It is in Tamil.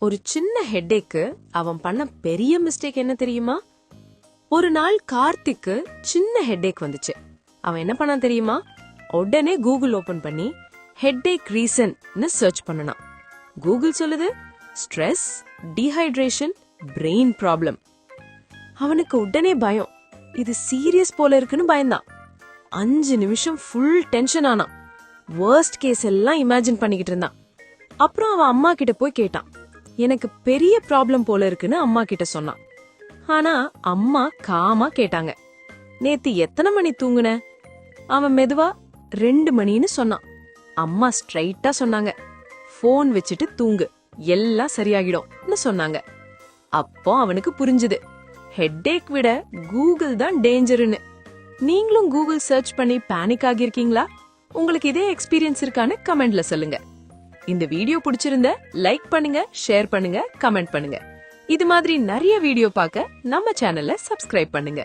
ஒரு சின்ன ஹெட்டேக்கு அவன் பண்ண பெரிய மிஸ்டேக் என்ன தெரியுமா? ஒரு நாள் கார்த்திக்கு சின்ன ஹெட்டேக் வந்துச்சு. அவன் என்ன பண்ணான் தெரியுமா? உடனே கூகுள் ஓபன் பண்ணி ஹெட்டேக் ரீசன் சர்ச் பண்ணனான். கூகுள் சொல்லுது ஸ்ட்ரெஸ், டீஹைட்ரேஷன், பிரெயின் ப்ராப்ளம். அவனுக்கு உடனே பயம், இது சீரியஸ் போல இருக்குன்னு பயந்தான். 5 நிமிஷம் ஃபுல் டென்ஷன் ஆனான். வர்ஸ்ட் கேஸ் எல்லாம் இமேஜின் பண்ணிக்கிட்டு இருந்தான். அப்புறம் அவன் அம்மா கிட்ட போய் கேட்டான். எனக்கு பெரிய ப்ராப்ளம் போல இருக்குன்னு அம்மா கிட்ட சொன்னான். ஆனா அம்மா காமா கேட்டாங்க, நேத்து எத்தனை மணி தூங்குன? அவன் மெதுவா 2 மணின்னு சொன்னான். அம்மா ஸ்ட்ரைட்டா சொன்னாங்க, போன் வச்சுட்டு தூங்கு, எல்லாம் சரியாகிடும் சொன்னாங்க. அப்போ அவனுக்கு புரிஞ்சுது, ஹெட்டேக் விட கூகுள் தான் டேஞ்சர்னு. நீங்களும் கூகுள் சர்ச் பண்ணி பேனிக் ஆகியிருக்கீங்களா? உங்களுக்கு இதே எக்ஸ்பீரியன்ஸ் இருக்கான்னு கமெண்ட்ல சொல்லுங்க. இந்த வீடியோ பிடிச்சிருந்தா லைக் பண்ணுங்க, ஷேர் பண்ணுங்க, கமெண்ட் பண்ணுங்க. இது மாதிரி நிறைய வீடியோ பார்க்க நம்ம சேனலை சப்ஸ்கிரைப் பண்ணுங்க.